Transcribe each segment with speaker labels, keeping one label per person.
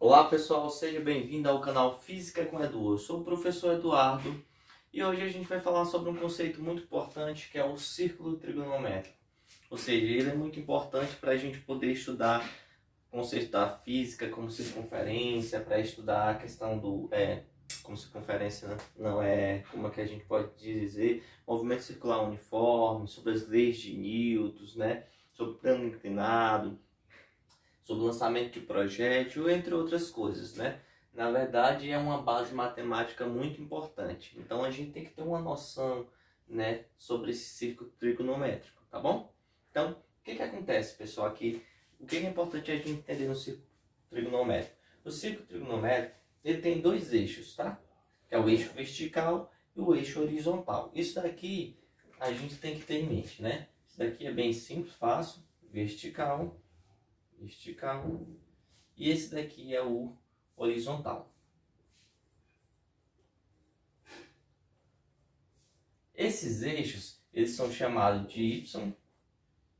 Speaker 1: Olá pessoal, seja bem-vindo ao canal Física com Edu. Eu sou o professor Eduardo e hoje a gente vai falar sobre um conceito muito importante que é o círculo trigonométrico. Ou seja, ele é muito importante para a gente poder estudar o conceito da física como circunferência, para estudar a questão do como circunferência não é, como é que a gente pode dizer, movimento circular uniforme, sobre as leis de Newton, né? Sobre plano inclinado, sobre lançamento de projétil, entre outras coisas, né? Na verdade, é uma base matemática muito importante. Então, a gente tem que ter uma noção, né, sobre esse círculo trigonométrico, tá bom? Então, o que acontece, pessoal, aqui? O que é importante a gente entender no círculo trigonométrico? O círculo trigonométrico, ele tem dois eixos, tá? Que é o eixo vertical e o eixo horizontal. Isso daqui a gente tem que ter em mente, né? Isso daqui é bem simples, fácil, vertical, e esse daqui é o horizontal. Esses eixos, eles são chamados de Y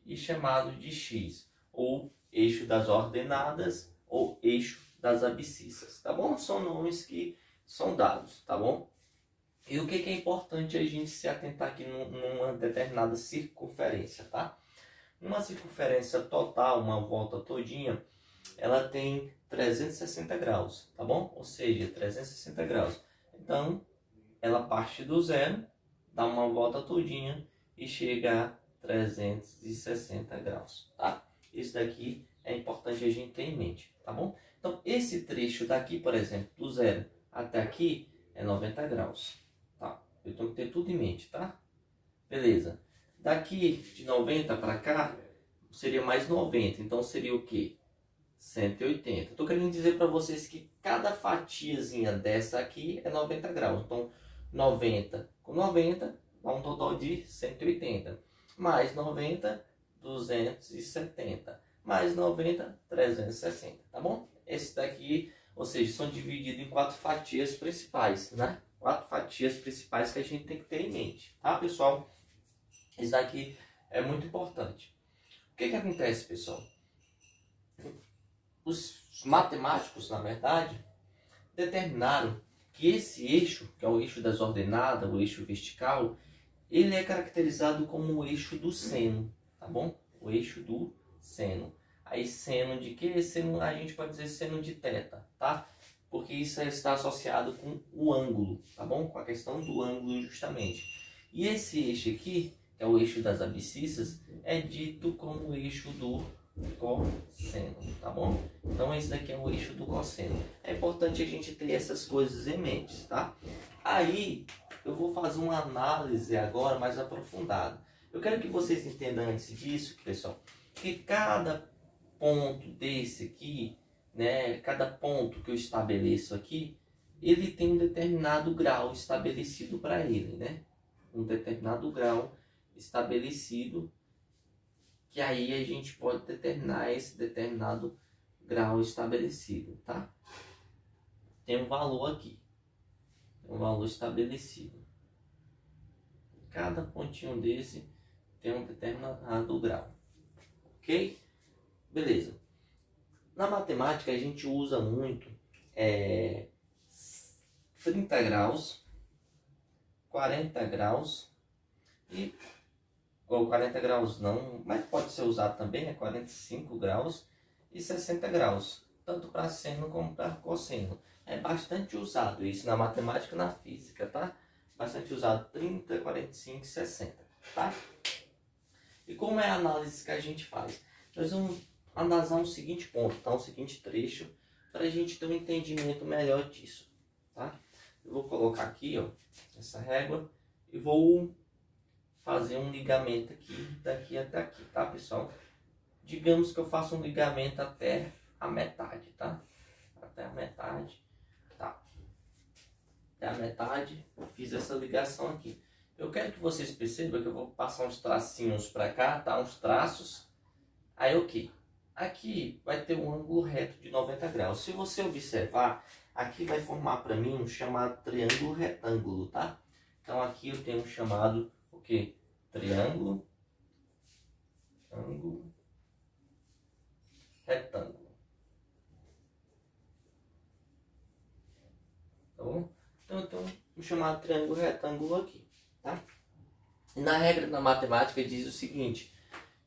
Speaker 1: e chamados de X, ou eixo das ordenadas ou eixo das abscissas, tá bom? São nomes que são dados, tá bom? E o que é importante a gente se atentar aqui numa determinada circunferência, tá? Uma circunferência total, uma volta todinha, ela tem 360 graus, tá bom? Ou seja, 360 graus. Então, ela parte do zero, dá uma volta todinha e chega a 360 graus, tá? Isso daqui é importante a gente ter em mente, tá bom? Então, esse trecho daqui, por exemplo, do zero até aqui é 90 graus, tá? Eu tenho que ter tudo em mente, tá? Beleza. Daqui de 90 para cá seria mais 90, então seria o quê? 180. Estou querendo dizer para vocês que cada fatiazinha dessa aqui é 90 graus. Então, 90 com 90 dá um total de 180. Mais 90, 270. Mais 90, 360. Tá bom? Esse daqui, ou seja, são divididos em 4 fatias principais, né? 4 fatias principais que a gente tem que ter em mente. Tá, pessoal? Isso daqui é muito importante. O que acontece, pessoal? Os matemáticos, na verdade, determinaram que esse eixo, que é o eixo das ordenadas, o eixo vertical, ele é caracterizado como o eixo do seno, tá bom? O eixo do seno. Aí seno de quê? Seno, a gente pode dizer seno de θ, tá? Porque isso está associado com o ângulo, tá bom? Com a questão do ângulo justamente. E esse eixo aqui, que é o eixo das abscissas, é dito como o eixo do cosseno, tá bom? Então esse daqui é o eixo do cosseno. É importante a gente ter essas coisas em mente, tá? Aí eu vou fazer uma análise agora mais aprofundada. Eu quero que vocês entendam antes disso, pessoal, que cada ponto desse aqui, né, cada ponto que eu estabeleço aqui, ele tem um determinado grau estabelecido para ele, né? Um determinado grau estabelecido, que aí a gente pode determinar esse determinado grau estabelecido, tá? Tem um valor aqui, um valor estabelecido. Cada pontinho desse tem um determinado grau, ok? Beleza. Na matemática a gente usa muito 30 graus, 40 graus e ou 40 graus não, mas pode ser usado também, é 45 graus e 60 graus, tanto para seno como para cosseno. É bastante usado isso na matemática e na física, tá? Bastante usado 30, 45 e 60, tá? E como é a análise que a gente faz? Nós vamos analisar um seguinte ponto, tá? Um seguinte trecho, para a gente ter um entendimento melhor disso, tá? Eu vou colocar aqui, ó, essa régua e vou fazer um ligamento aqui, daqui até aqui, tá, pessoal? Digamos que eu faço um ligamento até a metade, tá? Até a metade, tá? Até a metade, eu fiz essa ligação aqui. Eu quero que vocês percebam que eu vou passar uns tracinhos para cá, tá? Uns traços. Aí o que? Aqui vai ter um ângulo reto de 90 graus. Se você observar, aqui vai formar para mim um chamado triângulo retângulo, tá? Então aqui eu tenho um chamado o que? Triângulo, ângulo, retângulo. tenho um chamado triângulo retângulo aqui, tá? E na regra da matemática diz o seguinte,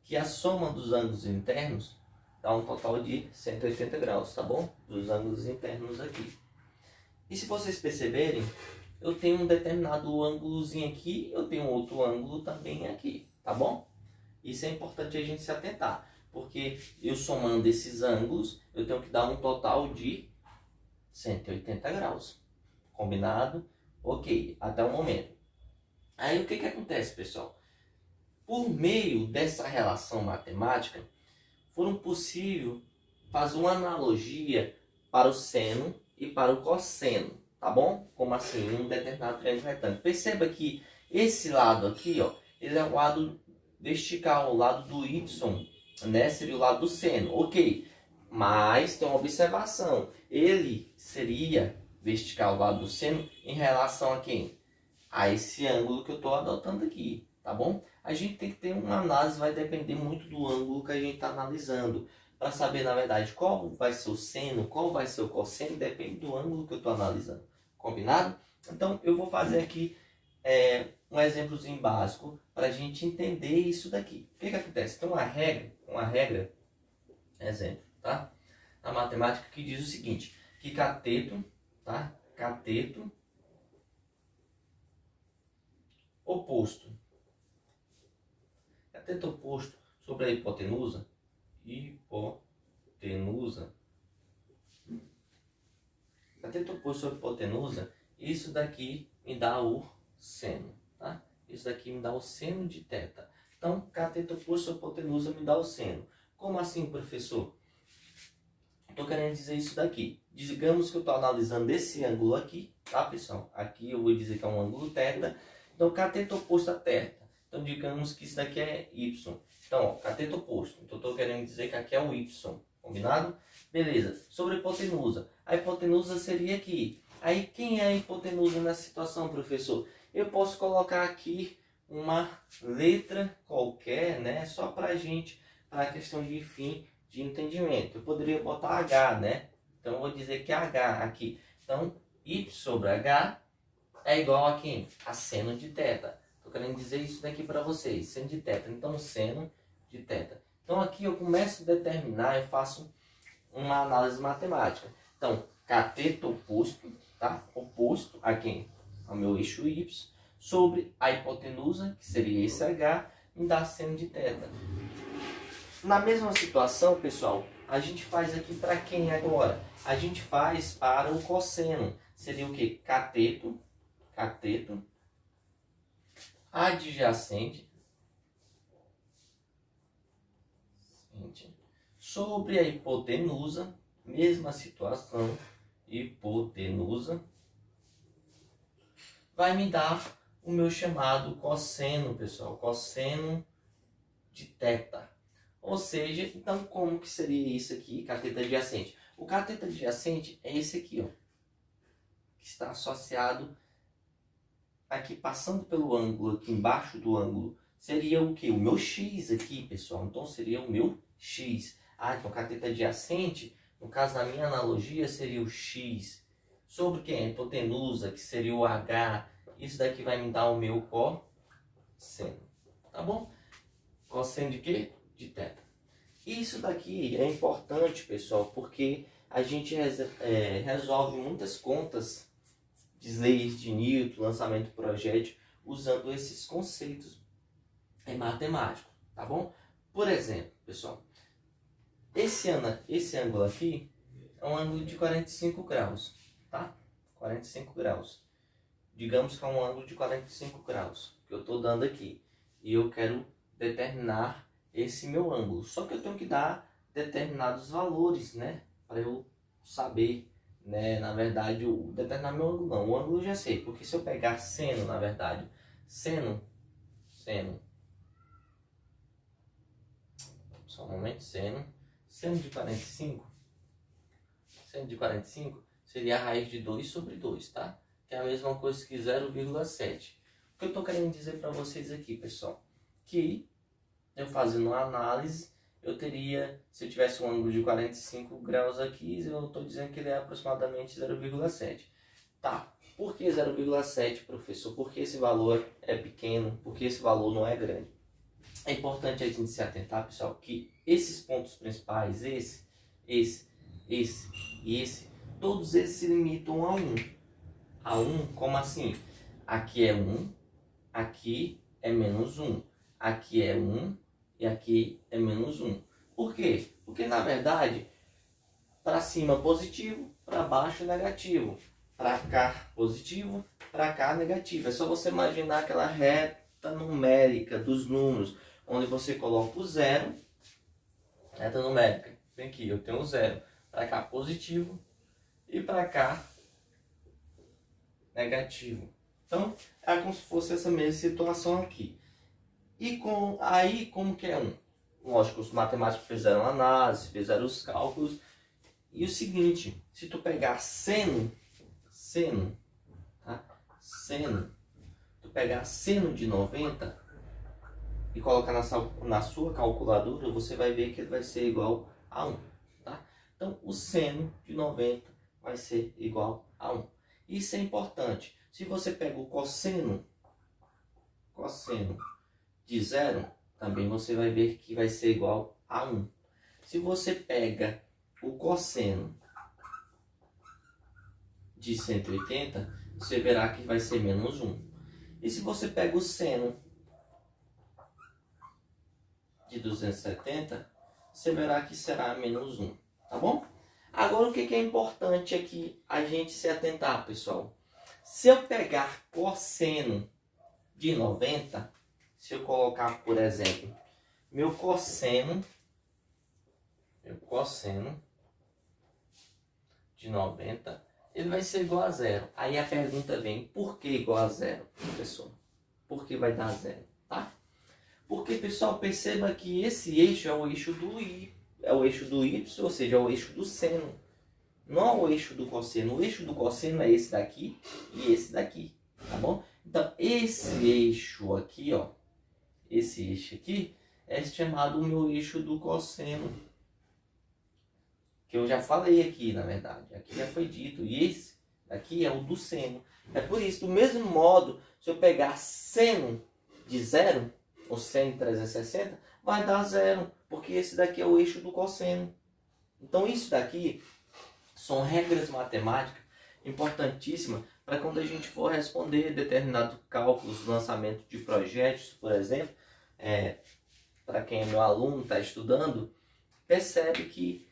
Speaker 1: que a soma dos ângulos internos dá um total de 180 graus, tá bom? Dos ângulos internos aqui. E se vocês perceberem, eu tenho um determinado ângulozinho aqui, eu tenho outro ângulo também aqui, tá bom? Isso é importante a gente se atentar, porque eu somando esses ângulos, eu tenho que dar um total de 180 graus. Combinado? Ok, até o momento. Aí o que acontece, pessoal? Por meio dessa relação matemática, foram possível fazer uma analogia para o seno e para o cosseno, tá bom? Como assim? Um determinado triângulo retângulo. Perceba que esse lado aqui, ó, ele é o lado vertical, o lado do y, né? Seria o lado do seno, ok. Mas tem uma observação, ele seria vertical, o lado do seno, em relação a quem? A esse ângulo que eu estou adotando aqui, tá bom? A gente tem que ter uma análise, vai depender muito do ângulo que a gente está analisando. Para saber, na verdade, qual vai ser o seno, qual vai ser o cosseno, depende do ângulo que eu estou analisando. Combinado? Então, eu vou fazer aqui um exemplozinho básico para a gente entender isso daqui. O que acontece? Tem uma regra, exemplo, tá? Na matemática que diz o seguinte, que cateto, tá? Cateto oposto. Cateto oposto sobre a hipotenusa. Cateto oposto sobre a hipotenusa. Isso daqui me dá o seno, tá? Isso daqui me dá o seno de θ. Então, cateto oposto sobre a hipotenusa me dá o seno. Como assim, professor? Estou querendo dizer isso daqui. Digamos que eu estou analisando esse ângulo aqui, tá, pessoal? Aqui eu vou dizer que é um ângulo θ. Então, cateto oposto a θ. Então, digamos que isso daqui é y. Então, ó, cateto oposto. Então, estou querendo dizer que aqui é o y. Combinado? Beleza. Sobre a hipotenusa. A hipotenusa seria aqui. Aí, quem é a hipotenusa nessa situação, professor? Eu posso colocar aqui uma letra qualquer, né? Só para a gente, para a questão de fim de entendimento. Eu poderia botar H, né? Então, eu vou dizer que é H aqui. Então, y sobre H é igual a quem? A seno de θ. Estou querendo dizer isso daqui para vocês. Seno de θ. Então, seno de θ. Então, aqui eu começo a determinar, eu faço uma análise matemática. Então, cateto oposto, tá? Oposto a quem? Ao meu eixo y, sobre a hipotenusa, que seria esse H, me dá seno de θ. Na mesma situação, pessoal, a gente faz aqui para quem agora? A gente faz para o cosseno. Seria o que? Cateto adjacente sobre a hipotenusa, mesma situação, hipotenusa, vai me dar o meu chamado cosseno, pessoal, cosseno de θ. Ou seja, então como que seria isso aqui, cateto adjacente? O cateto adjacente é esse aqui, ó, que está associado aqui, passando pelo ângulo, aqui embaixo do ângulo, seria o que? O meu x aqui, pessoal. Então seria o meu x. Ah, então cateto adjacente, no caso da minha analogia, seria o x. Sobre quem? A hipotenusa, que seria o h. Isso daqui vai me dar o meu cosseno. Tá bom? Cosseno de quê? De θ. Isso daqui é importante, pessoal, porque a gente resolve muitas contas de leis de Newton, lançamento projétil, usando esses conceitos matemáticos, tá bom? Por exemplo, pessoal, esse ângulo aqui é um ângulo de 45 graus, tá? 45 graus. Digamos que é um ângulo de 45 graus que eu estou dando aqui. E eu quero determinar esse meu ângulo. Só que eu tenho que dar determinados valores, né? Para eu saber, né? Na verdade, determinar meu ângulo não. O ângulo eu já sei. Porque se eu pegar seno, na verdade, seno. Só um momento, seno de 45. Seno de 45 seria a raiz de 2 sobre 2, tá? Que é a mesma coisa que 0,7. O que eu estou querendo dizer para vocês aqui, pessoal? Que eu fazendo uma análise, eu teria, se eu tivesse um ângulo de 45 graus aqui, eu estou dizendo que ele é aproximadamente 0,7. Tá, Por que 0,7, professor? Porque esse valor é pequeno, porque esse valor não é grande. É importante a gente se atentar, pessoal, que esses pontos principais, esse e esse, todos eles se limitam a 1. A 1, como assim? Aqui é 1, aqui é menos 1. Aqui é 1 e aqui é menos 1. Por quê? Porque, na verdade, para cima positivo, para baixo negativo. Para cá positivo, para cá negativo. É só você imaginar aquela reta numérica dos números, onde você coloca o zero, reta numérica. Vem aqui, eu tenho o zero. Para cá positivo e para cá negativo. Então, é como se fosse essa mesma situação aqui. E aí, como que é 1? Lógico, os matemáticos fizeram análise, fizeram os cálculos. E o seguinte, se tu pegar seno, tá? Tu pegar seno de 90 e colocar na sua calculadora, você vai ver que ele vai ser igual a 1, tá? Então, o seno de 90 vai ser igual a 1. Isso é importante. Se você pega o cosseno de 0, também você vai ver que vai ser igual a 1. Se você pega o cosseno de 180, você verá que vai ser menos 1. E se você pega o seno de 270, você verá que será menos 1, tá bom? Agora, o que é importante aqui a gente se atentar, pessoal? Se eu pegar cosseno de 90, se eu colocar, por exemplo, meu cosseno de 90, ele vai ser igual a 0. Aí a pergunta vem, por que igual a 0, professor? Por que vai dar 0, tá? Porque, pessoal, perceba que esse eixo é o eixo do y, ou seja, é o eixo do seno. Não é o eixo do cosseno. O eixo do cosseno é esse daqui e esse daqui, tá bom? Então, esse eixo aqui, ó, esse eixo aqui é chamado o meu eixo do cosseno. Que eu já falei aqui, na verdade. Aqui já foi dito. E esse daqui é o do seno. É por isso, do mesmo modo, se eu pegar seno de 0, ou seno de 360, vai dar 0, porque esse daqui é o eixo do cosseno. Então isso daqui são regras matemáticas importantíssimas para quando a gente for responder determinados cálculos, lançamento de projetos, por exemplo. Para quem é meu aluno, está estudando, percebe que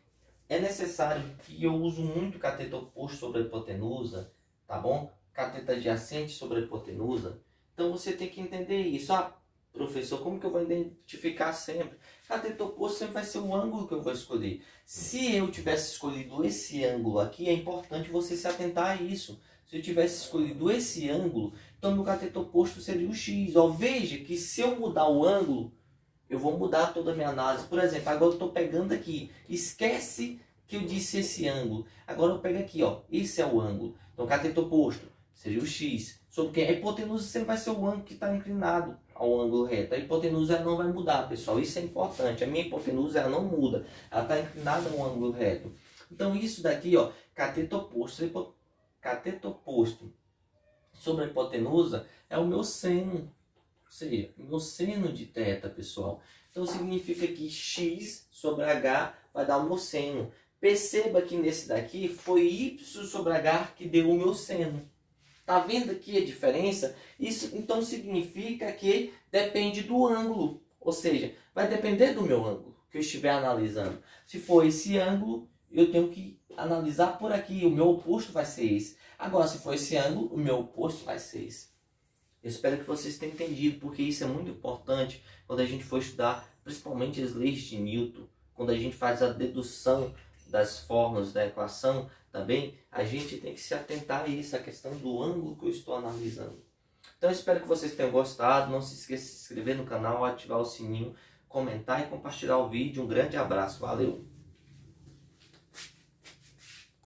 Speaker 1: é necessário que eu uso muito cateto oposto sobre a hipotenusa, tá bom? Cateto adjacente sobre a hipotenusa. Então você tem que entender isso. Professor, como que eu vou identificar sempre? Cateto oposto sempre vai ser o ângulo que eu vou escolher. Se eu tivesse escolhido esse ângulo aqui, é importante você se atentar a isso. Se eu tivesse escolhido esse ângulo, então meu cateto oposto seria o x. Ó, veja que se eu mudar o ângulo, eu vou mudar toda a minha análise. Por exemplo, agora eu estou pegando aqui. Esquece que eu disse esse ângulo. Agora eu pego aqui, ó. Esse é o ângulo. Então, cateto oposto seria o x. Sobre que a hipotenusa sempre vai ser o ângulo que está inclinado ao ângulo reto. A hipotenusa não vai mudar, pessoal. Isso é importante. A minha hipotenusa ela não muda. Ela está inclinada ao ângulo reto. Então, isso daqui, ó, cateto oposto. Cateto oposto sobre a hipotenusa é o meu seno. Ou seja, meu seno de θ, pessoal. Então significa que x sobre h vai dar o meu seno. Perceba que nesse daqui foi y sobre h que deu o meu seno. Tá vendo aqui a diferença? Isso então significa que depende do ângulo. Ou seja, vai depender do meu ângulo que eu estiver analisando. Se for esse ângulo, eu tenho que analisar por aqui. O meu oposto vai ser esse. Agora, se for esse ângulo, o meu oposto vai ser esse. Eu espero que vocês tenham entendido, porque isso é muito importante quando a gente for estudar, principalmente as leis de Newton, quando a gente faz a dedução das fórmulas da equação, também a gente tem que se atentar a isso, a questão do ângulo que eu estou analisando. Então eu espero que vocês tenham gostado, não se esqueça de se inscrever no canal, ativar o sininho, comentar e compartilhar o vídeo. Um grande abraço, valeu!